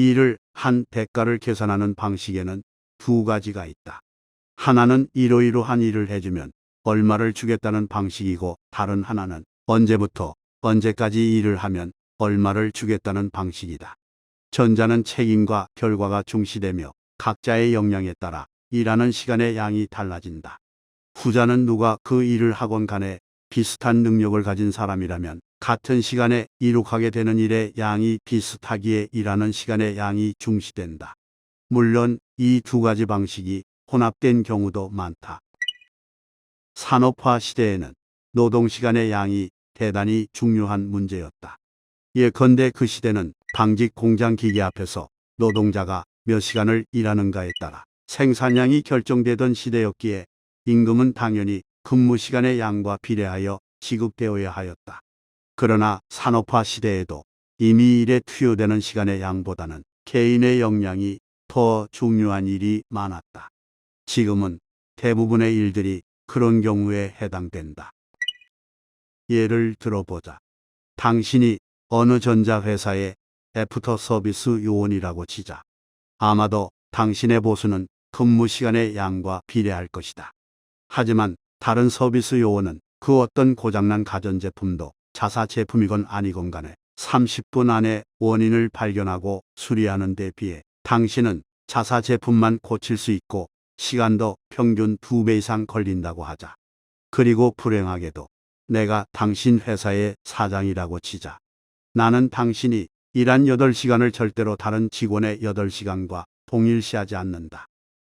일을 한 대가를 계산하는 방식에는 두 가지가 있다. 하나는 이러이러한 일을 해주면 얼마를 주겠다는 방식이고, 다른 하나는 언제부터 언제까지 일을 하면 얼마를 주겠다는 방식이다. 전자는 책임과 결과가 중시되며 각자의 역량에 따라 일하는 시간의 양이 달라진다. 후자는 누가 그 일을 하건 간에 비슷한 능력을 가진 사람이라면 같은 시간에 이룩하게 되는 일의 양이 비슷하기에 일하는 시간의 양이 중시된다. 물론 이 두 가지 방식이 혼합된 경우도 많다. 산업화 시대에는 노동시간의 양이 대단히 중요한 문제였다. 예컨대 그 시대는 방직 공장 기계 앞에서 노동자가 몇 시간을 일하는가에 따라 생산량이 결정되던 시대였기에 임금은 당연히 근무 시간의 양과 비례하여 지급되어야 하였다. 그러나 산업화 시대에도 이미 일에 투여되는 시간의 양보다는 개인의 역량이 더 중요한 일이 많았다. 지금은 대부분의 일들이 그런 경우에 해당된다. 예를 들어보자. 당신이 어느 전자회사의 애프터 서비스 요원이라고 치자. 아마도 당신의 보수는 근무 시간의 양과 비례할 것이다. 하지만 다른 서비스 요원은 그 어떤 고장난 가전제품도 자사 제품이건 아니건 간에 30분 안에 원인을 발견하고 수리하는 데 비해 당신은 자사 제품만 고칠 수 있고 시간도 평균 2배 이상 걸린다고 하자. 그리고 불행하게도 내가 당신 회사의 사장이라고 치자. 나는 당신이 일한 8시간을 절대로 다른 직원의 8시간과 동일시하지 않는다.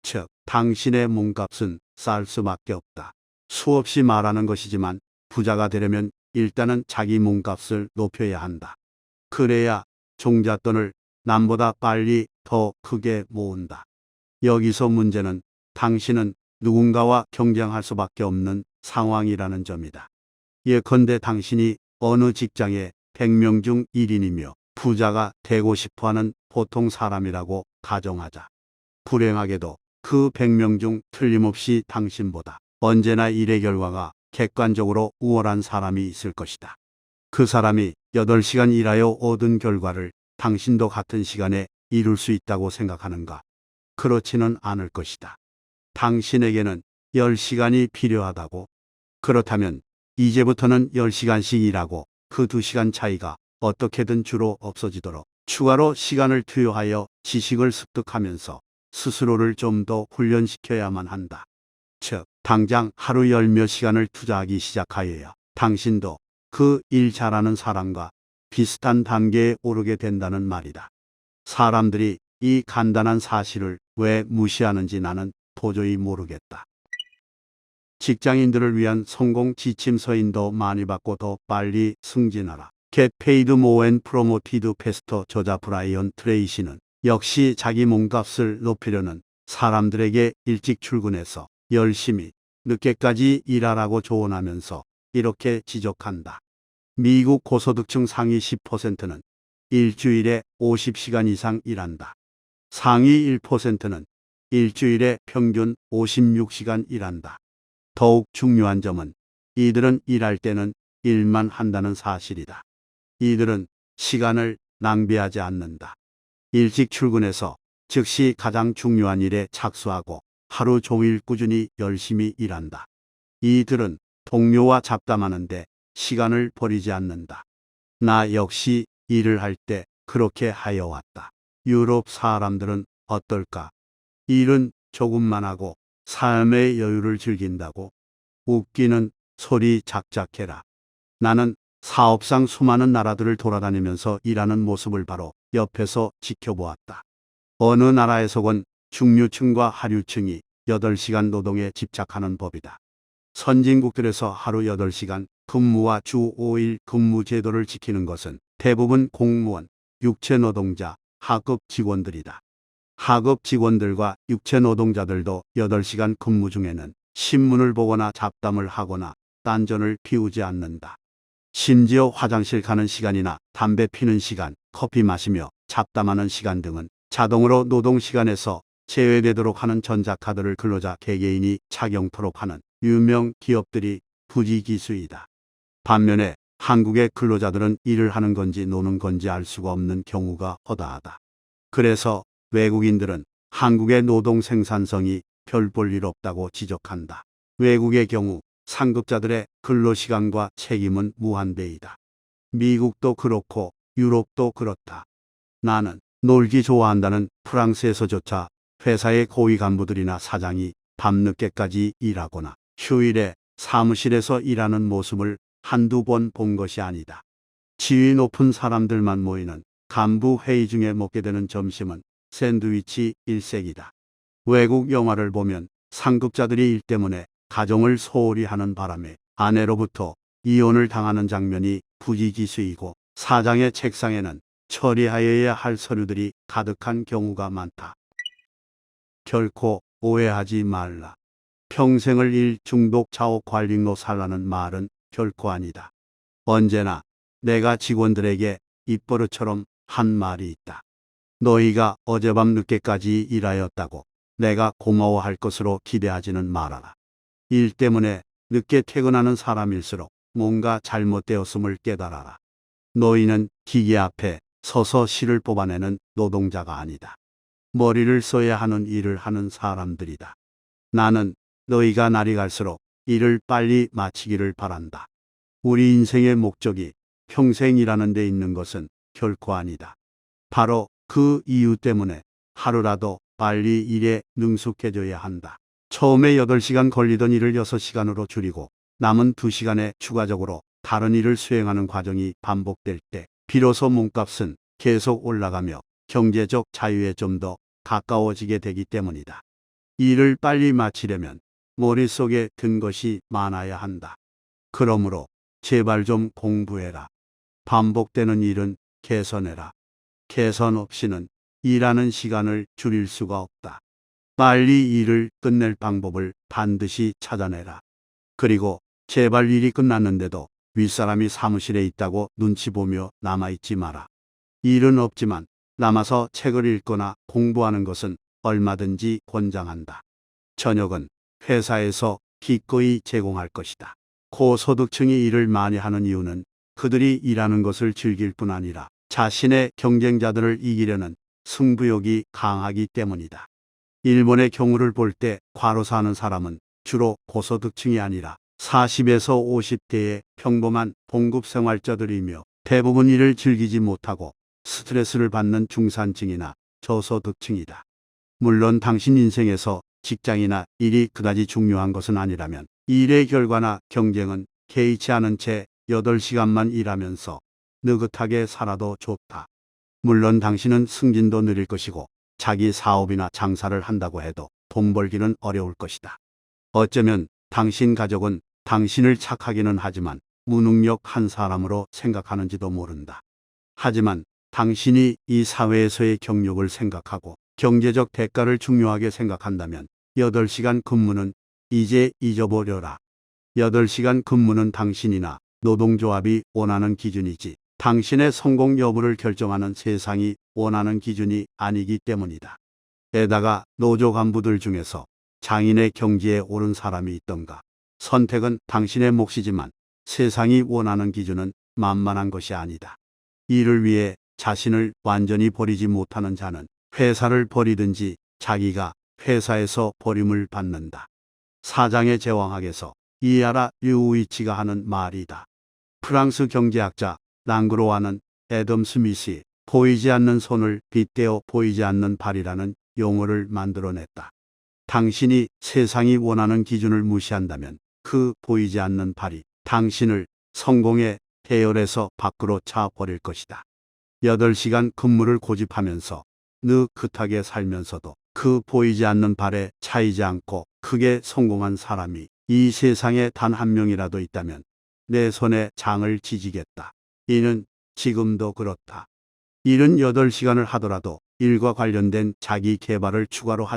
즉, 당신의 몸값은 쌀 수밖에 없다. 수없이 말하는 것이지만 부자가 되려면 일단은 자기 몸값을 높여야 한다. 그래야 종잣돈을 남보다 빨리 더 크게 모은다. 여기서 문제는 당신은 누군가와 경쟁할 수밖에 없는 상황이라는 점이다. 예컨대 당신이 어느 직장의 100명 중 1인이며 부자가 되고 싶어하는 보통 사람이라고 가정하자. 불행하게도 그 100명 중 틀림없이 당신보다 언제나 일의 결과가 객관적으로 우월한 사람이 있을 것이다. 그 사람이 8시간 일하여 얻은 결과를 당신도 같은 시간에 이룰 수 있다고 생각하는가? 그렇지는 않을 것이다. 당신에게는 10시간이 필요하다고? 그렇다면 이제부터는 10시간씩 일하고 그 2시간 차이가 어떻게든 주로 없어지도록 추가로 시간을 투여하여 지식을 습득하면서 스스로를 좀 더 훈련시켜야만 한다. 즉, 당장 하루 10몇 시간을 투자하기 시작하여야 당신도 그 일 잘하는 사람과 비슷한 단계에 오르게 된다는 말이다. 사람들이 이 간단한 사실을 왜 무시하는지 나는 도저히 모르겠다. 직장인들을 위한 성공 지침서인도 많이 받고 더 빨리 승진하라. Get paid more and promoted faster. 저자 브라이언 트레이시는 역시 자기 몸값을 높이려는 사람들에게 일찍 출근해서 열심히 늦게까지 일하라고 조언하면서 이렇게 지적한다. 미국 고소득층 상위 10%는 일주일에 50시간 이상 일한다. 상위 1%는 일주일에 평균 56시간 일한다. 더욱 중요한 점은 이들은 일할 때는 일만 한다는 사실이다. 이들은 시간을 낭비하지 않는다. 일찍 출근해서 즉시 가장 중요한 일에 착수하고 하루 종일 꾸준히 열심히 일한다. 이들은 동료와 잡담하는데 시간을 버리지 않는다. 나 역시 일을 할 때 그렇게 하여 왔다. 유럽 사람들은 어떨까? 일은 조금만 하고 삶의 여유를 즐긴다고? 웃기는 소리 작작해라. 나는 사업상 수많은 나라들을 돌아다니면서 일하는 모습을 바로 옆에서 지켜보았다. 어느 나라에서건 중류층과 하류층이 8시간 노동에 집착하는 법이다. 선진국들에서 하루 8시간 근무와 주 5일 근무 제도를 지키는 것은 대부분 공무원, 육체노동자, 하급 직원들이다. 하급 직원들과 육체노동자들도 8시간 근무 중에는 신문을 보거나 잡담을 하거나 딴전을 피우지 않는다. 심지어 화장실 가는 시간이나 담배 피는 시간, 커피 마시며 잡담하는 시간 등은 자동으로 노동시간에서 제외되도록 하는 전자카드를 근로자 개개인이 착용토록 하는 유명 기업들이 부지기수이다. 반면에 한국의 근로자들은 일을 하는 건지 노는 건지 알 수가 없는 경우가 허다하다. 그래서 외국인들은 한국의 노동 생산성이 별 볼 일 없다고 지적한다. 외국의 경우 상급자들의 근로시간과 책임은 무한대이다. 미국도 그렇고 유럽도 그렇다. 나는 놀기 좋아한다는 프랑스에서조차 회사의 고위 간부들이나 사장이 밤늦게까지 일하거나 휴일에 사무실에서 일하는 모습을 한두 번 본 것이 아니다. 지위 높은 사람들만 모이는 간부 회의 중에 먹게 되는 점심은 샌드위치 일색이다. 외국 영화를 보면 상급자들이 일 때문에 가정을 소홀히 하는 바람에 아내로부터 이혼을 당하는 장면이 부지기수이고 사장의 책상에는 처리하여야 할 서류들이 가득한 경우가 많다. 결코 오해하지 말라. 평생을 일 중독 자업 관리로 살라는 말은 결코 아니다. 언제나 내가 직원들에게 입버릇처럼 한 말이 있다. 너희가 어젯밤 늦게까지 일하였다고 내가 고마워할 것으로 기대하지는 말아라. 일 때문에 늦게 퇴근하는 사람일수록 뭔가 잘못되었음을 깨달아라. 너희는 기계 앞에 서서 실을 뽑아내는 노동자가 아니다. 머리를 써야 하는 일을 하는 사람들이다. 나는 너희가 날이 갈수록 일을 빨리 마치기를 바란다. 우리 인생의 목적이 평생 일하는 데 있는 것은 결코 아니다. 바로 그 이유 때문에 하루라도 빨리 일에 능숙해져야 한다. 처음에 8시간 걸리던 일을 6시간으로 줄이고 남은 2시간에 추가적으로 다른 일을 수행하는 과정이 반복될 때 비로소 몸값은 계속 올라가며 경제적 자유에 좀 더 가까워지게 되기 때문이다. 일을 빨리 마치려면 머릿속에 든 것이 많아야 한다. 그러므로 제발 좀 공부해라. 반복되는 일은 개선해라. 개선 없이는 일하는 시간을 줄일 수가 없다. 빨리 일을 끝낼 방법을 반드시 찾아내라. 그리고 제발 일이 끝났는데도 윗사람이 사무실에 있다고 눈치 보며 남아있지 마라. 일은 없지만 남아서 책을 읽거나 공부하는 것은 얼마든지 권장한다. 저녁은 회사에서 기꺼이 제공할 것이다. 고소득층이 일을 많이 하는 이유는 그들이 일하는 것을 즐길 뿐 아니라 자신의 경쟁자들을 이기려는 승부욕이 강하기 때문이다. 일본의 경우를 볼 때 과로사 하는 사람은 주로 고소득층이 아니라 40에서 50대의 평범한 봉급생활자들이며 대부분 일을 즐기지 못하고 스트레스를 받는 중산층이나 저소득층이다. 물론 당신 인생에서 직장이나 일이 그다지 중요한 것은 아니라면 일의 결과나 경쟁은 개의치 않은 채 8시간만 일하면서 느긋하게 살아도 좋다. 물론 당신은 승진도 느릴 것이고 자기 사업이나 장사를 한다고 해도 돈 벌기는 어려울 것이다. 어쩌면 당신 가족은 당신을 착하기는 하지만 무능력한 사람으로 생각하는지도 모른다. 하지만 당신이 이 사회에서의 경력을 생각하고 경제적 대가를 중요하게 생각한다면 8시간 근무는 이제 잊어버려라. 8시간 근무는 당신이나 노동조합이 원하는 기준이지 당신의 성공 여부를 결정하는 세상이 원하는 기준이 아니기 때문이다. 게다가 노조 간부들 중에서 장인의 경지에 오른 사람이 있던가. 선택은 당신의 몫이지만 세상이 원하는 기준은 만만한 것이 아니다. 이를 위해 자신을 완전히 버리지 못하는 자는 회사를 버리든지 자기가 회사에서 버림을 받는다. 사장의 제왕학에서 이하라 류우이치가 하는 말이다. 프랑스 경제학자 랑그로와는 애덤 스미스의 보이지 않는 손을 빗대어 보이지 않는 발이라는 용어를 만들어냈다. 당신이 세상이 원하는 기준을 무시한다면 그 보이지 않는 발이 당신을 성공의 대열에서 밖으로 차버릴 것이다. 8시간 근무를 고집하면서 느긋하게 살면서도 그 보이지 않는 발에 차이지 않고 크게 성공한 사람이 이 세상에 단 한 명이라도 있다면 내 손에 장을 지지겠다. 이는 지금도 그렇다. 일은 8시간을 하더라도 일과 관련된 자기 개발을 추가로 하지